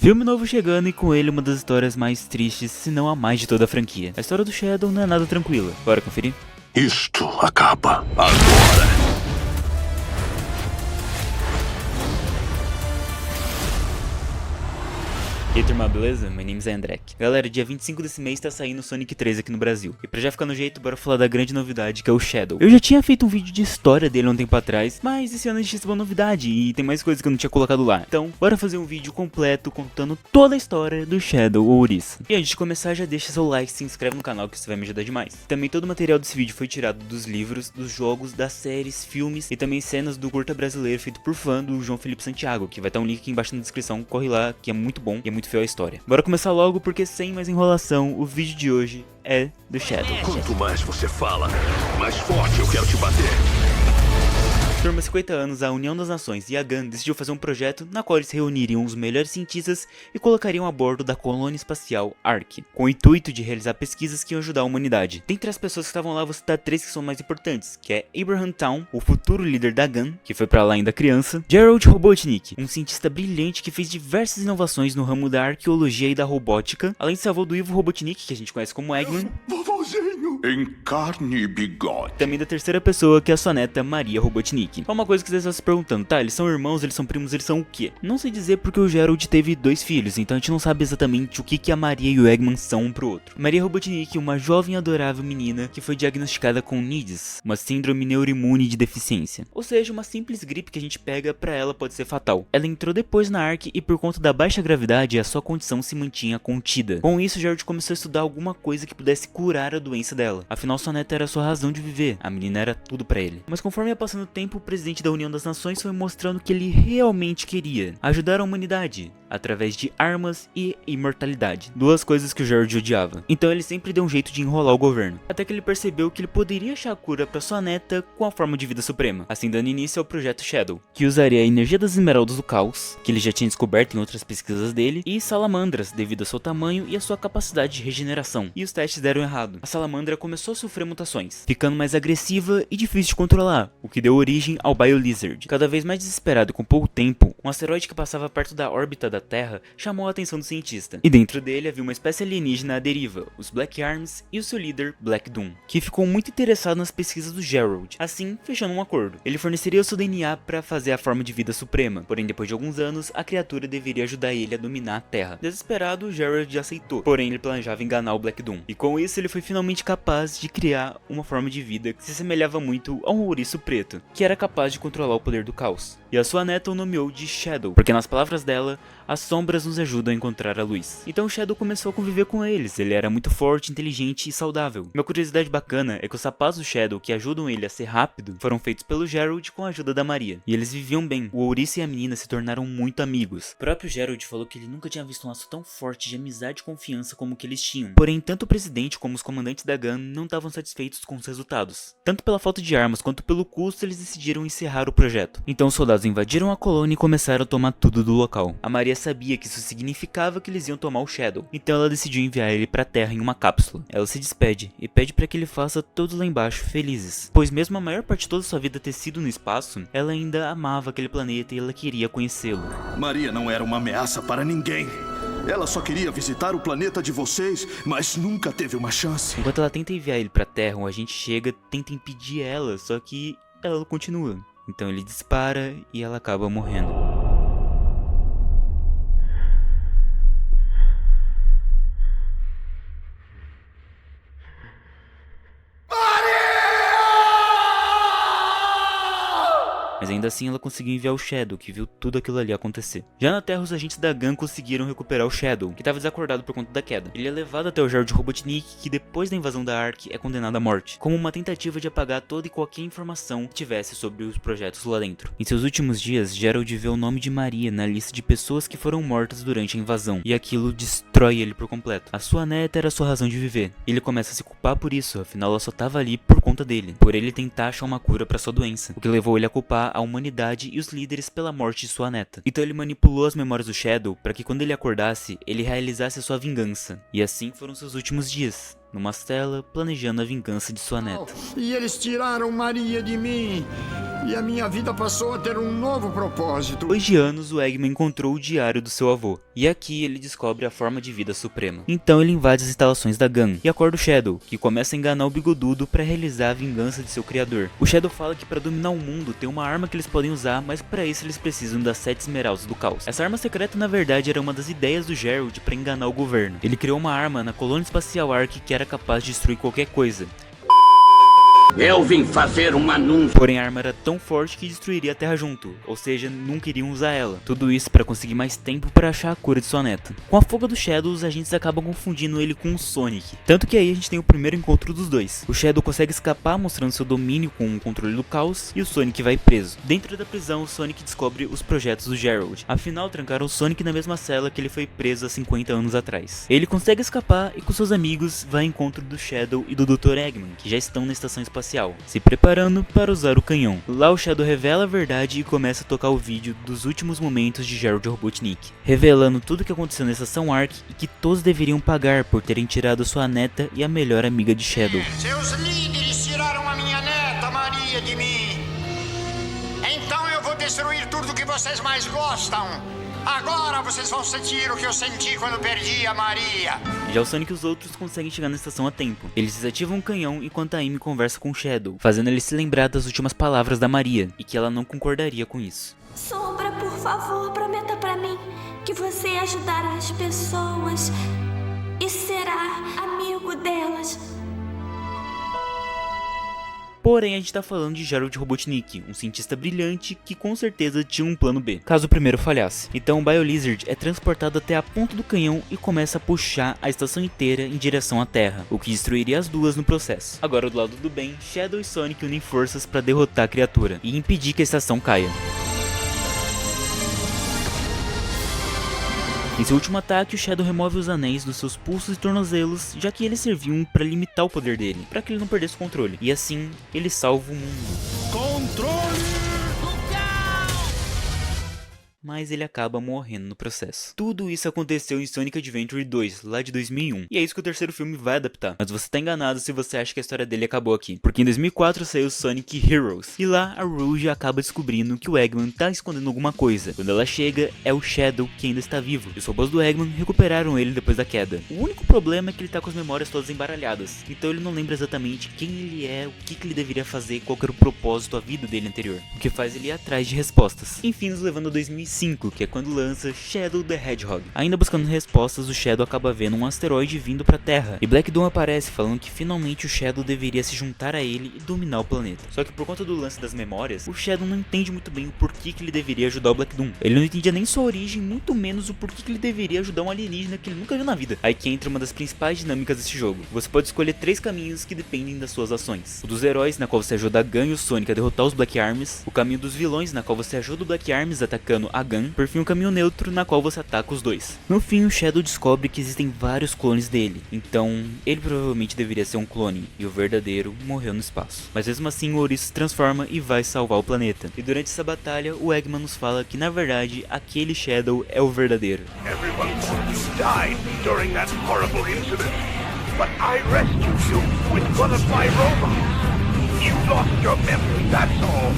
Filme novo chegando e com ele uma das histórias mais tristes, se não a mais de toda a franquia. A história do Shadow não é nada tranquila. Bora conferir? Isto acaba agora. E aí, turma, beleza? My name is Andrek. Galera, dia 25 desse mês tá saindo Sonic 3 aqui no Brasil. E pra já ficar no jeito, bora falar da grande novidade que é o Shadow. Eu já tinha feito um vídeo de história dele há um tempo atrás, mas esse ano a gente recebeu uma novidade e tem mais coisas que eu não tinha colocado lá. Então, bora fazer um vídeo completo contando toda a história do Shadow ou Ouriça. E antes de começar, já deixa seu like, se inscreve no canal que isso vai me ajudar demais. Também todo o material desse vídeo foi tirado dos livros, dos jogos, das séries, filmes e também cenas do curta brasileiro feito por fã do João Felipe Santiago, que vai estar um link aqui embaixo na descrição, corre lá, que é muito bom e é muito fiel à história. Bora começar logo, porque sem mais enrolação, o vídeo de hoje é do Shadow. Quanto mais você fala, mais forte eu quero te bater. Turma, 50 anos, a União das Nações e a GAN decidiu fazer um projeto na qual eles reuniriam os melhores cientistas e colocariam a bordo da colônia espacial Ark, com o intuito de realizar pesquisas que iam ajudar a humanidade. Dentre as pessoas que estavam lá, vou citar três que são mais importantes, que é Abraham Town, o futuro líder da GAN, que foi pra lá ainda criança, Gerald Robotnik, um cientista brilhante que fez diversas inovações no ramo da arqueologia e da robótica, além de ser avô do Ivo Robotnik, que a gente conhece como Eggman, Vovozinho, em carne e bigode. também da terceira pessoa, que é a sua neta Maria Robotnik. Só uma coisa que vocês estão se perguntando, tá, eles são irmãos, eles são primos, eles são o quê? Não sei dizer porque o Gerald teve 2 filhos, então a gente não sabe exatamente o que a Maria e o Eggman são um pro outro. Maria Robotnik, uma jovem e adorável menina que foi diagnosticada com NIDS, uma síndrome neuroimune de deficiência. Ou seja, uma simples gripe que a gente pega pra ela pode ser fatal. Ela entrou depois na Ark e por conta da baixa gravidade a sua condição se mantinha contida. Com isso, Gerald começou a estudar alguma coisa que pudesse curar a doença dela. Afinal, sua neta era a sua razão de viver, a menina era tudo pra ele. Mas conforme ia passando o tempo, o presidente da União das Nações foi mostrando que ele realmente queria ajudar a humanidade através de armas e imortalidade, duas coisas que o Gerald odiava. Então ele sempre deu um jeito de enrolar o governo, até que ele percebeu que ele poderia achar a cura para sua neta com a forma de vida suprema, assim dando início ao projeto Shadow, que usaria a energia das esmeraldas do caos, que ele já tinha descoberto em outras pesquisas dele, e salamandras devido ao seu tamanho e a sua capacidade de regeneração. E os testes deram errado. A salamandra começou a sofrer mutações, ficando mais agressiva e difícil de controlar, o que deu origem ao BioLizard. Cada vez mais desesperado e com pouco tempo, um asteroide que passava perto da órbita da Terra chamou a atenção do cientista, e dentro dele havia uma espécie alienígena à deriva, os Black Arms e o seu líder, Black Doom, que ficou muito interessado nas pesquisas do Gerald, assim fechando um acordo. Ele forneceria o seu DNA para fazer a forma de vida suprema, porém depois de alguns anos, a criatura deveria ajudar ele a dominar a Terra. Desesperado, o Gerald aceitou, porém ele planejava enganar o Black Doom, e com isso ele foi finalmente capaz de criar uma forma de vida que se assemelhava muito a um ouriço preto, que era capaz de controlar o poder do caos. E a sua neta o nomeou de Shadow, porque nas palavras dela, as sombras nos ajudam a encontrar a luz. Então o Shadow começou a conviver com eles, ele era muito forte, inteligente e saudável. Uma curiosidade bacana é que os sapatos do Shadow que ajudam ele a ser rápido foram feitos pelo Gerald com a ajuda da Maria. E eles viviam bem, o ouriço e a menina se tornaram muito amigos. O próprio Gerald falou que ele nunca tinha visto um laço tão forte de amizade e confiança como o que eles tinham. Porém, tanto o presidente como os comandantes da GAN não estavam satisfeitos com os resultados. Tanto pela falta de armas quanto pelo custo, eles decidiram encerrar o projeto. Então os soldados invadiram a colônia e começaram a tomar tudo do local. A Maria sabia que isso significava que eles iam tomar o Shadow, então ela decidiu enviar ele pra Terra em uma cápsula. Ela se despede e pede para que ele faça todos lá embaixo felizes, pois mesmo a maior parte de toda sua vida ter sido no espaço, ela ainda amava aquele planeta e ela queria conhecê-lo. Maria não era uma ameaça para ninguém. Ela só queria visitar o planeta de vocês, mas nunca teve uma chance. Enquanto ela tenta enviar ele pra Terra, um agente chega, tenta impedir ela, só que ela continua. Então ele dispara e ela acaba morrendo. Mas ainda assim ela conseguiu enviar o Shadow, que viu tudo aquilo ali acontecer. Já na Terra, os agentes da GAN conseguiram recuperar o Shadow, que estava desacordado por conta da queda. Ele é levado até o Gerald Robotnik, que depois da invasão da Ark é condenado à morte, como uma tentativa de apagar toda e qualquer informação que tivesse sobre os projetos lá dentro. Em seus últimos dias, Gerald vê o nome de Maria na lista de pessoas que foram mortas durante a invasão, e aquilo destrói ele por completo. A sua neta era a sua razão de viver. Ele começa a se culpar por isso, afinal ela só estava ali por conta dele, por ele tentar achar uma cura para sua doença, o que levou ele a culpar a humanidade e os líderes pela morte de sua neta. Então ele manipulou as memórias do Shadow para que quando ele acordasse, ele realizasse a sua vingança. E assim foram seus últimos dias, numa cela, planejando a vingança de sua neta. E eles tiraram Maria de mim. E a minha vida passou a ter um novo propósito. Depois de anos, o Eggman encontrou o diário do seu avô. E aqui ele descobre a forma de vida suprema. Então ele invade as instalações da Gun e acorda o Shadow, que começa a enganar o Bigodudo para realizar a vingança de seu criador. O Shadow fala que para dominar o mundo tem uma arma que eles podem usar, mas para isso eles precisam das 7 esmeraldas do caos. Essa arma secreta na verdade era uma das ideias do Gerald para enganar o governo. Ele criou uma arma na colônia espacial Ark que era capaz de destruir qualquer coisa. Eu vim fazer um anúncio. Porém a arma era tão forte que destruiria a Terra junto, ou seja, nunca iriam usar ela. Tudo isso para conseguir mais tempo para achar a cura de sua neta. Com a fuga do Shadow, os agentes acabam confundindo ele com o Sonic. Tanto que aí a gente tem o primeiro encontro dos dois. O Shadow consegue escapar mostrando seu domínio com o controle do caos e o Sonic vai preso. Dentro da prisão, o Sonic descobre os projetos do Gerald. Afinal, trancaram o Sonic na mesma cela que ele foi preso há 50 anos atrás. Ele consegue escapar e com seus amigos vai ao encontro do Shadow e do Dr. Eggman, que já estão na estação espacial, se preparando para usar o canhão. Lá o Shadow revela a verdade e começa a tocar o vídeo dos últimos momentos de Gerald Robotnik, revelando tudo o que aconteceu na estação Ark e que todos deveriam pagar por terem tirado sua neta e a melhor amiga de Shadow. Seus líderes tiraram a minha neta Maria de mim. Então eu vou destruir tudo que vocês mais gostam. Agora vocês vão sentir o que eu senti quando perdi a Maria. Já o Sonic e os outros conseguem chegar na estação a tempo. Eles desativam um canhão enquanto a Amy conversa com o Shadow, fazendo ele se lembrar das últimas palavras da Maria, e que ela não concordaria com isso. Sombra, por favor, prometa pra mim que você ajudará as pessoas e será amigo delas. Porém, a gente tá falando de Gerald Robotnik, um cientista brilhante que com certeza tinha um plano B, caso o primeiro falhasse. Então o BioLizard é transportado até a ponta do canhão e começa a puxar a estação inteira em direção à Terra, o que destruiria as duas no processo. Agora do lado do bem, Shadow e Sonic unem forças para derrotar a criatura e impedir que a estação caia. Em seu último ataque, o Shadow remove os anéis dos seus pulsos e tornozelos, já que eles serviam para limitar o poder dele, para que ele não perdesse o controle. E assim, ele salva o mundo. Controle! Mas ele acaba morrendo no processo. Tudo isso aconteceu em Sonic Adventure 2, lá de 2001. E é isso que o terceiro filme vai adaptar. Mas você tá enganado se você acha que a história dele acabou aqui. Porque em 2004 saiu Sonic Heroes. E lá a Rouge acaba descobrindo que o Eggman tá escondendo alguma coisa. Quando ela chega, é o Shadow que ainda está vivo. E os robôs do Eggman recuperaram ele depois da queda. O único problema é que ele tá com as memórias todas embaralhadas. Então ele não lembra exatamente quem ele é, o que ele deveria fazer, qual que era o propósito, a vida dele anterior. O que faz ele ir atrás de respostas. Enfim, nos levando a 2005, que é quando lança Shadow the Hedgehog. Ainda buscando respostas, o Shadow acaba vendo um asteroide vindo pra Terra, e Black Doom aparece falando que finalmente o Shadow deveria se juntar a ele e dominar o planeta. Só que por conta do lance das memórias, o Shadow não entende muito bem o porquê que ele deveria ajudar o Black Doom. Ele não entendia nem sua origem, muito menos o porquê que ele deveria ajudar um alienígena que ele nunca viu na vida. Aí que entra uma das principais dinâmicas desse jogo. Você pode escolher 3 caminhos que dependem das suas ações. O dos heróis, na qual você ajuda a Gun e o Sonic a derrotar os Black Arms. O caminho dos vilões, na qual você ajuda o Black Arms atacando a Gun. Por fim, o caminho neutro, na qual você ataca os dois. No fim, o Shadow descobre que existem vários clones dele, então ele provavelmente deveria ser um clone, e o verdadeiro morreu no espaço. Mas mesmo assim, o Ori se transforma e vai salvar o planeta. E durante essa batalha, o Eggman nos fala que na verdade, aquele Shadow é o verdadeiro. Everyone thought you died during that horrible incident, but I rescued you with one of my robots. You lost your memory, that's all.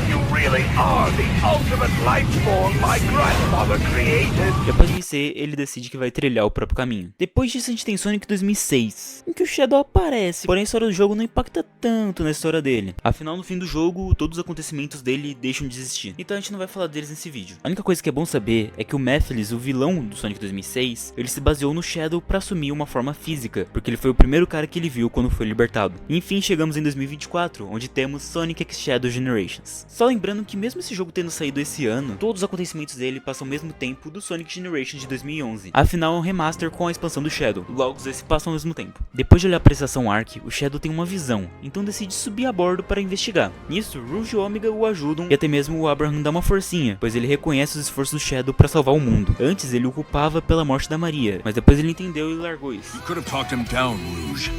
You really are the ultimate life form my grandfather created. E após vencer, ele decide que vai trilhar o próprio caminho. Depois disso, a gente tem Sonic 2006, em que o Shadow aparece, porém a história do jogo não impacta tanto na história dele. Afinal, no fim do jogo, todos os acontecimentos dele deixam de existir. Então a gente não vai falar deles nesse vídeo. A única coisa que é bom saber é que o Mephiles, o vilão do Sonic 2006, ele se baseou no Shadow para assumir uma forma física, porque ele foi o primeiro cara que ele viu quando foi libertado. E, enfim, chegamos em 2024, onde temos Sonic X Shadow Generations. Só lembrando que mesmo esse jogo tendo saído esse ano, todos os acontecimentos dele passam ao mesmo tempo do Sonic Generations de 2011. Afinal é um remaster com a expansão do Shadow, logo eles se passam ao mesmo tempo. Depois de olhar para a estação Ark, o Shadow tem uma visão, então decide subir a bordo para investigar. Nisso, Rouge e Omega o ajudam e até mesmo o Abraham dá uma forcinha, pois ele reconhece os esforços do Shadow para salvar o mundo. Antes ele o culpava pela morte da Maria, mas depois ele entendeu e largou isso. You could have talked him down, Rouge.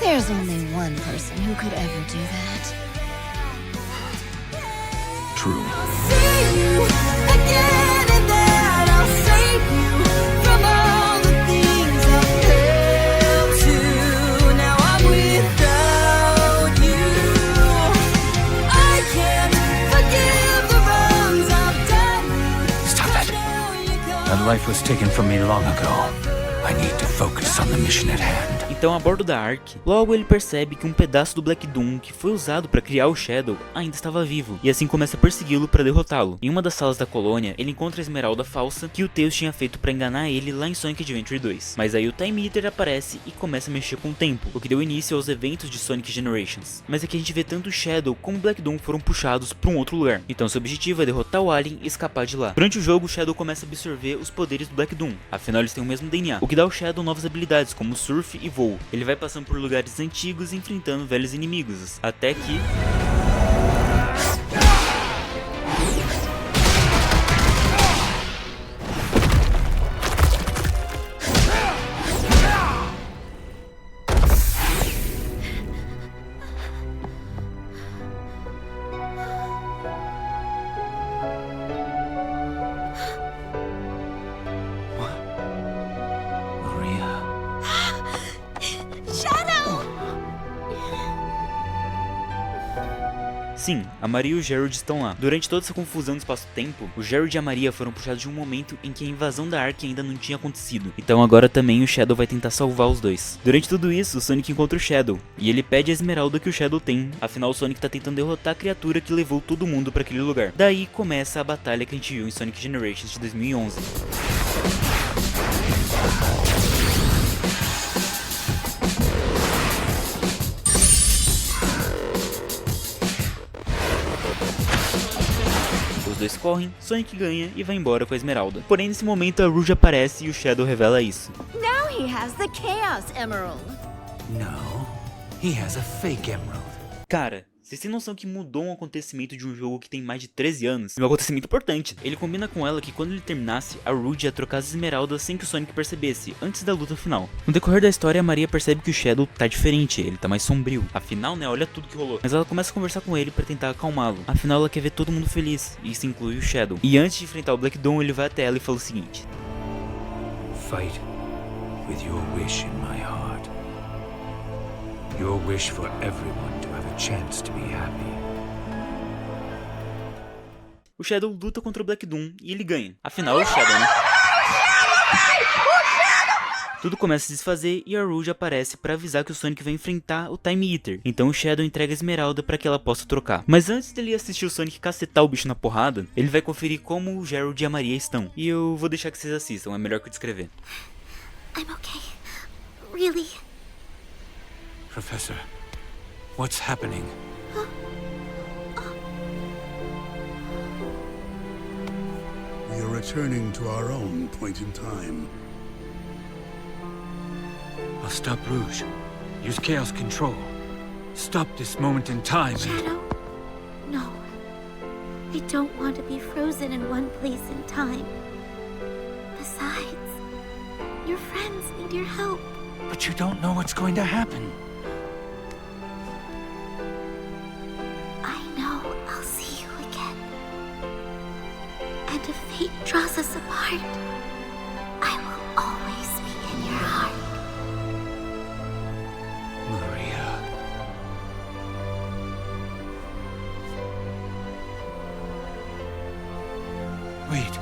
There's only one person who could ever do that. True. See you again and then I'll save you from all the things I've done. That life was taken from me long ago. I need to focus on the mission at hand. Então, a bordo da Ark, logo ele percebe que um pedaço do Black Doom que foi usado para criar o Shadow ainda estava vivo, e assim começa a persegui-lo para derrotá-lo. Em uma das salas da colônia, ele encontra a esmeralda falsa que o Tails tinha feito para enganar ele lá em Sonic Adventure 2. Mas aí o Time Eater aparece e começa a mexer com o tempo, o que deu início aos eventos de Sonic Generations. Mas aqui a gente vê tanto o Shadow como o Black Doom foram puxados para um outro lugar. Então seu objetivo é derrotar o Alien e escapar de lá. Durante o jogo, o Shadow começa a absorver os poderes do Black Doom, afinal eles têm o mesmo DNA, o que dá ao Shadow novas habilidades como surf e voo. Ele vai passando por lugares antigos e enfrentando velhos inimigos, até que... Sim, a Maria e o Gerald estão lá. Durante toda essa confusão do espaço-tempo, o Gerald e a Maria foram puxados de um momento em que a invasão da Ark ainda não tinha acontecido. Então agora também o Shadow vai tentar salvar os dois. Durante tudo isso, o Sonic encontra o Shadow, e ele pede a esmeralda que o Shadow tem. Afinal, o Sonic tá tentando derrotar a criatura que levou todo mundo para aquele lugar. Daí começa a batalha que a gente viu em Sonic Generations de 2011. Os dois correm, Sonic ganha e vai embora com a esmeralda. Porém, nesse momento a Rouge aparece e o Shadow revela isso. Now he has the Chaos Emerald. No, he has a fake emerald. Cara, vocês têm noção que mudou um acontecimento de um jogo que tem mais de 13 anos? Um acontecimento importante. Ele combina com ela que quando ele terminasse, a Rouge ia trocar as esmeraldas sem que o Sonic percebesse, antes da luta final. No decorrer da história, a Maria percebe que o Shadow tá diferente, ele tá mais sombrio. Afinal, né, olha tudo que rolou. Mas ela começa a conversar com ele pra tentar acalmá-lo. Afinal, ela quer ver todo mundo feliz, e isso inclui o Shadow. E antes de enfrentar o Black Doom, ele vai até ela e fala o seguinte: Fight with your wish in my heart. Your wish for everyone to have a chance to be happy. O Shadow luta contra o Black Doom e ele ganha. Afinal, é o Shadow, né? Tudo começa a se desfazer e a Rouge aparece para avisar que o Sonic vai enfrentar o Time Eater. Então o Shadow entrega a esmeralda para que ela possa trocar. Mas antes dele assistir o Sonic cacetar o bicho na porrada, ele vai conferir como o Gerald e a Maria estão. E eu vou deixar que vocês assistam, é melhor que eu descrever. I'm okay. Really. Professor, what's happening? We are returning to our own point in time. I'll stop Rouge. Use Chaos Control. Stop this moment in time. Shadow? No. I don't want to be frozen in one place in time. Besides, your friends need your help. But you don't know what's going to happen. I know I'll see you again. And if fate draws us apart, I will always be in your heart. Maria. Wait.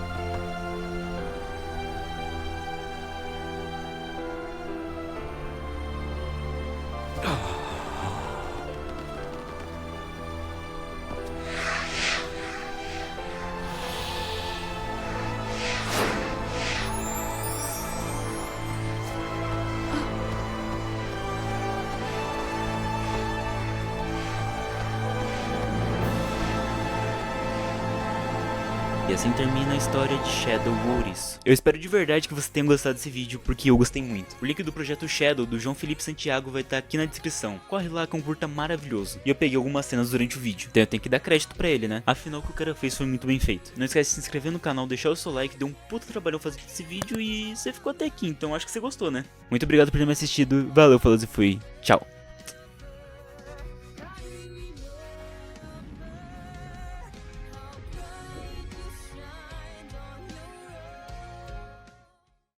E assim termina a história de Shadow Ouriço. Eu espero de verdade que você tenha gostado desse vídeo, porque eu gostei muito. O link do projeto Shadow, do João Felipe Santiago, vai estar aqui na descrição. Corre lá que é um curta maravilhoso. E eu peguei algumas cenas durante o vídeo, então eu tenho que dar crédito pra ele, né? Afinal, o que o cara fez foi muito bem feito. Não esquece de se inscrever no canal, deixar o seu like, deu um puta trabalho fazer esse vídeo e você ficou até aqui, então acho que você gostou, né? Muito obrigado por ter me assistido, valeu, falou e fui, tchau.